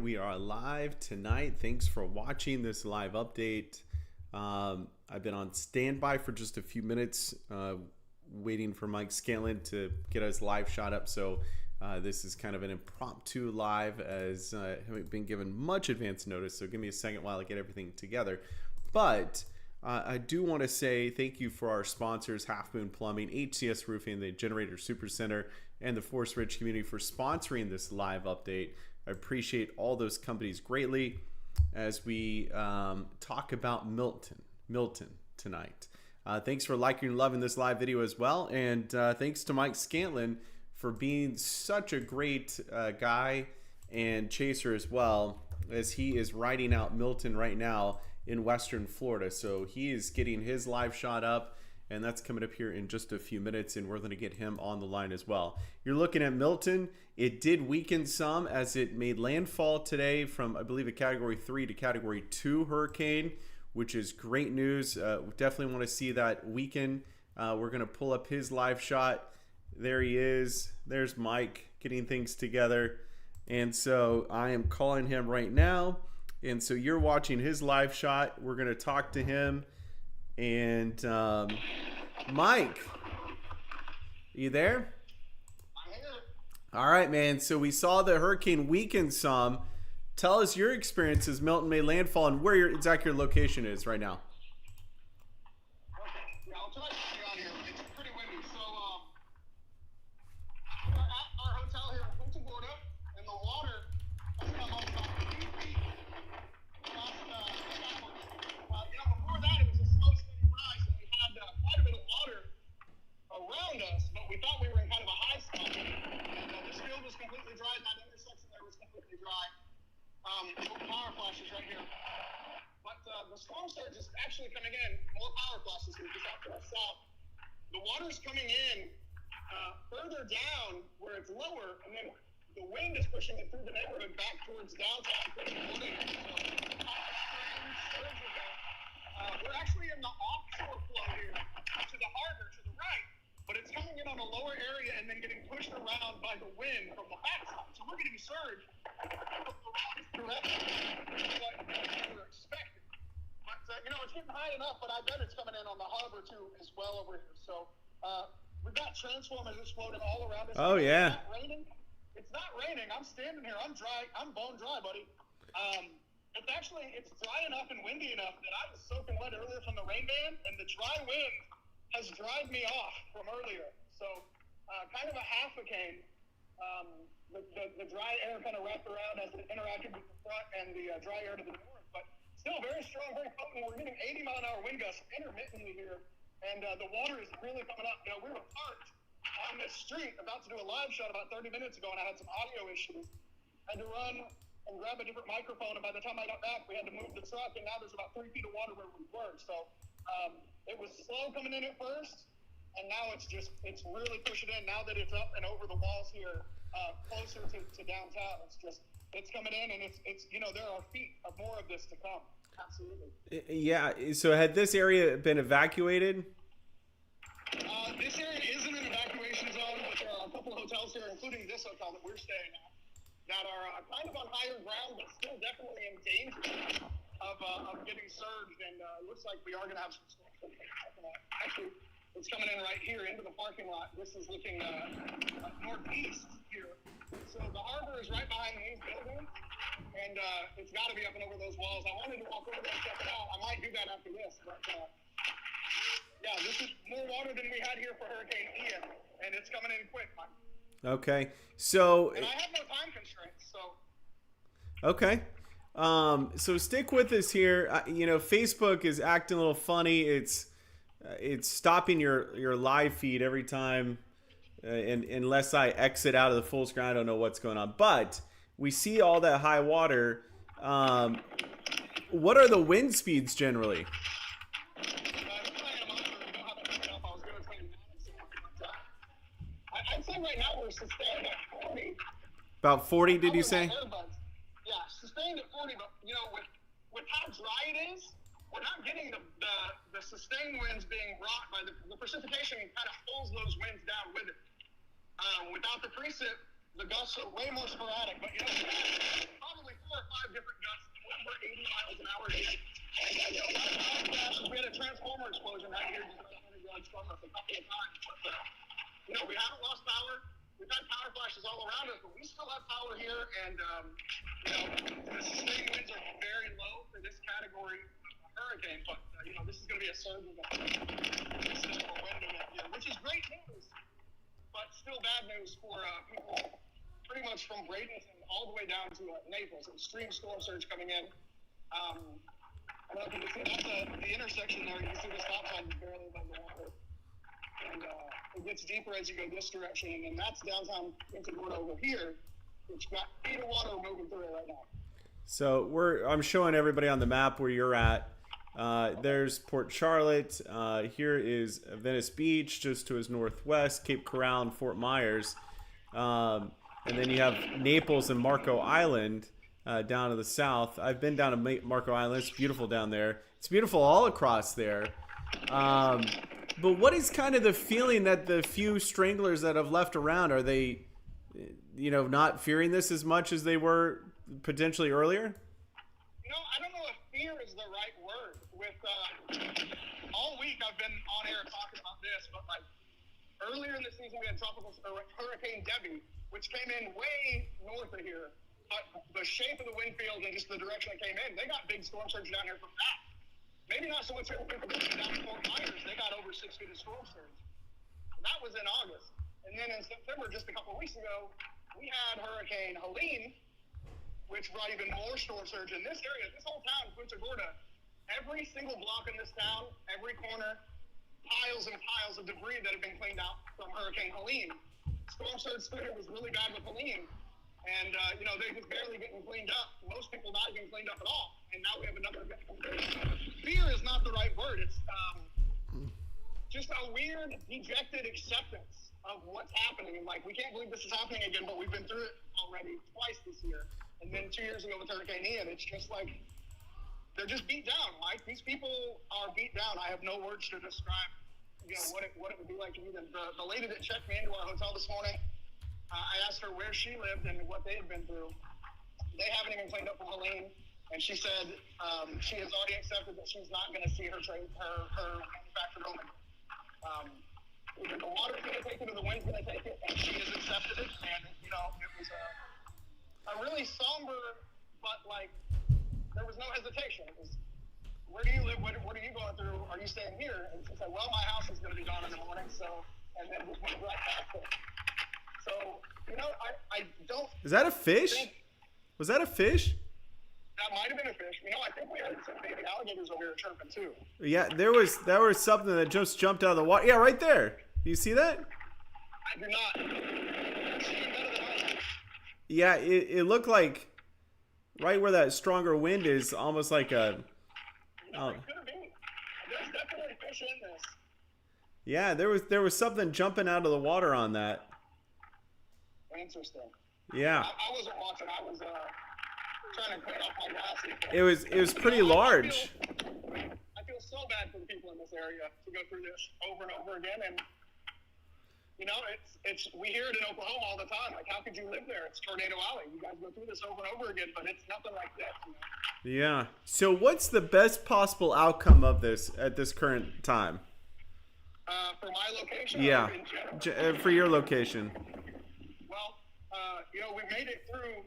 we are live tonight. Thanks for watching this live update. I've been on standby for just a few minutes, waiting for Mike Scanlon to get us live shot up. So this is kind of an impromptu live, as I haven't been given much advance notice. So give me a second while I get everything together. But I do want to say thank you for our sponsors, Half Moon Plumbing, HCS Roofing, the Generator SuperCenter, and the Forest Ridge community for sponsoring this live update. I appreciate all those companies greatly as we talk about Milton tonight. Thanks for liking and loving this live video as well. And thanks to Mike Scanlon for being such a great guy and chaser as well, as he is riding out Milton right now in Western Florida. So he is getting his live shot up, and that's coming up here in just a few minutes, and we're going to get him on the line as well. You're looking at Milton. It did weaken some as it made landfall today from, I believe, a Category 3 to Category 2 hurricane, which is great news. We definitely want to see that weaken. We're going to pull up his live shot. There he is. There's Mike getting things together. And so I am calling him right now. And so you're watching his live shot. We're going to talk to him. And Mike, you there? I'm here. All right, man. So we saw the hurricane weaken some. Tell us your experience as Milton made landfall and where exactly your location is right now. Okay. Yeah, I'll try to get you on here. It's pretty windy. So we're at our hotel here in Punta Gorda, and the water has come up about 2 feet. Before that, it was a slow, steady rise, and we had quite a bit of water around us, but we thought we were in kind of a high spot. And this field was completely dry. That intersection there was completely dry. Power flashes right here. But the storm surge is actually coming in. More power flashes just out to the south. The water's coming in further down where it's lower, and then the wind is pushing it through the neighborhood back towards downtown. We're actually in the offshore flow here to the harbor to the right, but it's coming in on a lower area and then getting pushed around by the wind from the backside. So we're getting surge from the wrong direction, what we were expecting. But, it's getting high enough, but I bet it's coming in on the harbor too as well over here. So we've got transformers just floating all around us. Oh, yeah. It's not raining. It's not raining. I'm standing here. I'm dry. I'm bone dry, buddy. It's dry enough and windy enough that I was soaking wet earlier from the rain band, and the dry wind has dried me off from earlier. So kind of a half a cane. The dry air kind of wrapped around as it interacted with the front and the dry air to the north, but still very strong, very potent. We're getting 80-mile-an-hour wind gusts intermittently here, and the water is really coming up. We were parked on this street about to do a live shot about 30 minutes ago, and I had some audio issues. I had to run and grab a different microphone, and by the time I got back, we had to move the truck, and now there's about 3 feet of water where we were. So it was slow coming in at first, and now it's really pushing in. Now that it's up and over the walls here, closer to downtown, it's coming in, and it's there are feet of more of this to come. Absolutely. Yeah. So had this area been evacuated? This area isn't an evacuation zone, but there are a couple of hotels here, including this hotel that we're staying at, that are kind of on higher ground, but still definitely in danger of getting surged. And it looks like we are going to have some storms. Actually, it's coming in right here into the parking lot. This is looking northeast here. So the harbor is right behind these buildings, and it's got to be up and over those walls. I wanted to walk over there and check it out. I might do that after this, but yeah, this is more water than we had here for Hurricane Ian, and it's coming in quick, Mike. Okay, so and I have no time constraints, so. Okay, so stick with us here. Facebook is acting a little funny. It's stopping your live feed every time, and unless I exit out of the full screen, I don't know what's going on. But we see all that high water. What are the wind speeds generally? I'd say right now we're sustained at 40. About 40, did you say? Yeah, sustained at 40, but with how dry it is, we're not getting the sustained winds being brought by the precipitation kind of pulls those winds down with it. Without the precip, the gusts are way more sporadic, but probably 4 or different gusts, over 80 miles an hour today. And, we had a transformer explosion right here just about 100 yards from us a couple of times. But, we haven't lost power. We've had power flashes all around us, but we still have power here. And, the sustained winds are very low for this category of hurricane. But, this is going to be a surge of a wind event here, which is great news, but still bad news for people pretty much from Bradenton all the way down to Naples. Extreme storm surge coming in. I don't know if you can see that's the intersection there. You can see the stop sign is barely above the water. And it gets deeper as you go this direction. And then that's downtown Pensacola over here, which got feet of water moving through it right now. So I'm showing everybody on the map where you're at. There's Port Charlotte. Here is Venice Beach, just to his northwest, Cape Coral and Fort Myers. And then you have Naples and Marco Island down to the south. I've been down to Marco Island. It's beautiful down there. It's beautiful all across there. But what is kind of the feeling that the few stranglers that have left around, are they, not fearing this as much as they were potentially earlier? I don't know if fear is the right word. With all week I've been on air talking about this, but earlier in the season we had Hurricane Debbie, which came in way north of here. But the shape of the wind field and just the direction it came in, they got big storm surge down here from that. Maybe not so much here down in Fort Myers. They got over 6 feet of storm surge. That was in August. And then in September, just a couple of weeks ago, we had Hurricane Helene, which brought even more storm surge in this area. This whole town, Punta Gorda, every single block in this town, every corner, piles and piles of debris that have been cleaned out from Hurricane Helene. Storm surge spirit was really bad with Helene. And, they just barely getting cleaned up. Most people not even cleaned up at all. And now we have another event. Fear is not the right word. It's just a weird, dejected acceptance of what's happening. And, we can't believe this is happening again, but we've been through it already twice this year. And then 2 years ago with Hurricane Ian, it's just they're just beat down. These people are beat down. I have no words to describe, what it would be like to meet them. The lady that checked me into our hotel this morning, I asked her where she lived and what they had been through. They haven't even cleaned up from Helene, and she said she has already accepted that she's not going to see her manufactured home. The water's going to take it, or the wind's going to take it, and she has accepted it. And it was a really somber, but there was no hesitation. It was, where do you live? What are you going through? Are you staying here? And she said, well, my house is going to be gone in the morning, and then just went right back there. So, I don't... Is that a fish? Was that a fish? That might have been a fish. I think we had some baby alligators over here chirping too. Yeah, there was something that just jumped out of the water. Yeah, right there. Do you see that? I do not. Yeah, it looked like right where that stronger wind is, almost like a... It could be. There's definitely fish in this. Yeah, there was something jumping out of the water on that. Interesting. Yeah. I wasn't watching. I was trying to clean off my glasses. It was pretty large. I feel so bad for the people in this area to go through this over and over again, and it's we hear it in Oklahoma all the time. How could you live there? It's Tornado Alley. You guys go through this over and over again, but it's nothing like that. Yeah. So what's the best possible outcome of this at this current time? For my location. Yeah. Or in general? For your location. We made it through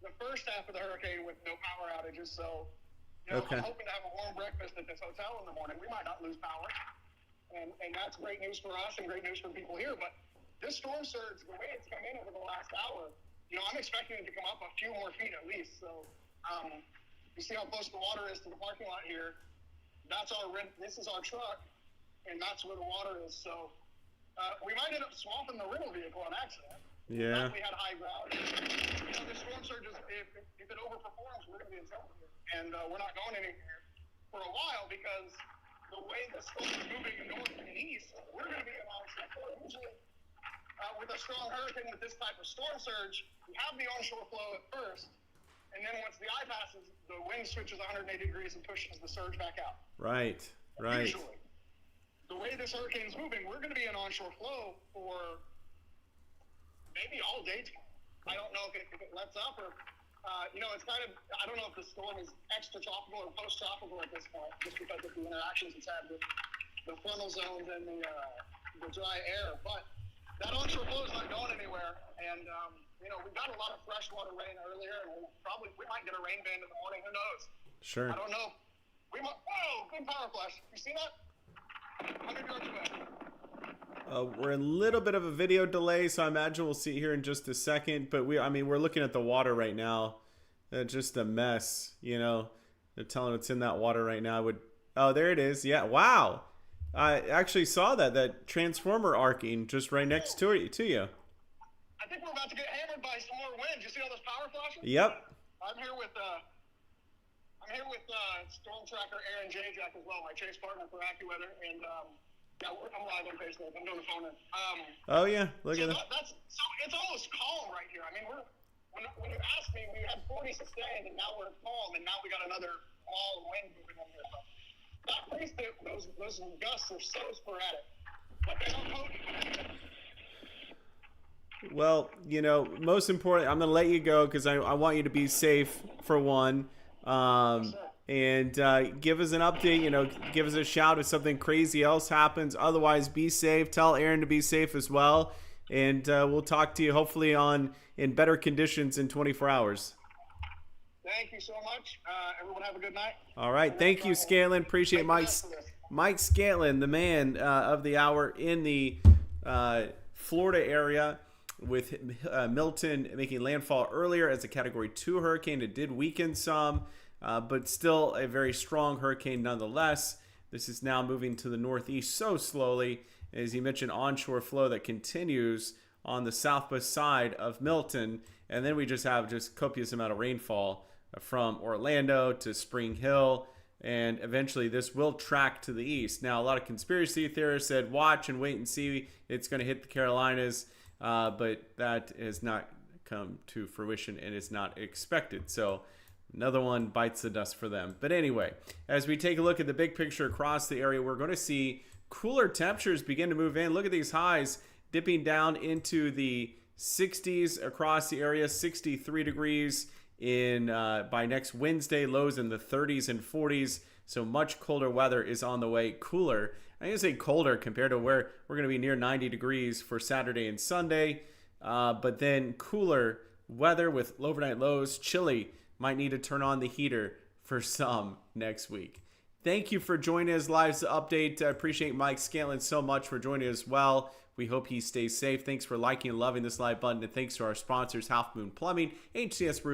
the first half of the hurricane with no power outages, so okay. I'm hoping to have a warm breakfast at this hotel in the morning. We might not lose power, and that's great news for us and great news for people here. But this storm surge, the way it's come in over the last hour, I'm expecting it to come up a few more feet at least. So you see how close the water is to the parking lot here. This is our truck, and that's where the water is. So we might end up swamping the rental vehicle on accident. Yeah. We had high ground. The storm surges, if it overperforms, we're going to be in trouble here. And we're not going anywhere for a while because the way the storm is moving north and east, we're going to be in onshore flow. Usually, with a strong hurricane with this type of storm surge, you have the onshore flow at first, and then once the eye passes, the wind switches 180 degrees and pushes the surge back out. Right. Usually. The way this hurricane is moving, we're going to be in onshore flow for maybe all day tomorrow. I don't know if it lets up or It's kind of, I don't know if the storm is extra tropical or post-tropical at this point, just because of the interactions it's had with the frontal zones and the dry air. But that onshore flow is not going anywhere. And, we got a lot of freshwater rain earlier, and we might get a rain band in the morning. Who knows? Sure. I don't know. Whoa, good power flash. You see that? 100 yards away. We're in a little bit of a video delay, so I imagine we'll see here in just a second. But we're looking at the water right now. Just a mess, They're telling it's in that water right now. Oh, there it is. Yeah. Wow. I actually saw that transformer arcing just right next to you. I think we're about to get hammered by some more wind. You see all those power flashes? Yep. I'm here with Storm Tracker Aaron Jack as well, my chase partner for AccuWeather, and I'm live on Facebook. I'm doing the phone in. Oh yeah, look at that. So it's almost calm right here. I mean, when you asked me, we had 40 sustained, and now we're calm, and now we got another wall of wind moving in here. Those gusts are so sporadic, but they are potent. Well, most important, I'm going to let you go because I want you to be safe for one. And give us an update, give us a shout if something crazy else happens. Otherwise, be safe. Tell Aaron to be safe as well. And we'll talk to you hopefully in better conditions in 24 hours. Thank you so much. Everyone have a good night. All right. Thank you, Scanlon. Appreciate Mike Scanlon, the man of the hour in the Florida area, with Milton making landfall earlier as a Category 2 hurricane. It did weaken some, but still a very strong hurricane nonetheless. This is now moving to the northeast so slowly. As you mentioned, onshore flow that continues on the southwest side of Milton. And then we have copious amount of rainfall from Orlando to Spring Hill. And eventually this will track to the east. Now, a lot of conspiracy theorists said, watch and wait and see. It's going to hit the Carolinas. But that has not come to fruition and is not expected. So another one bites the dust for them. But anyway, as we take a look at the big picture across the area, we're going to see cooler temperatures begin to move in. Look at these highs dipping down into the 60s across the area, 63 degrees by next Wednesday, lows in the 30s and 40s. So much colder weather is on the way. Cooler, I'm going to say colder compared to where we're going to be near 90 degrees for Saturday and Sunday. But then cooler weather with overnight lows. Chilly, might need to turn on the heater for some next week. Thank you for joining us live update. I appreciate Mike Scanlon so much for joining as well. We hope he stays safe. Thanks for liking and loving this live button. And thanks to our sponsors, Half Moon Plumbing, HCS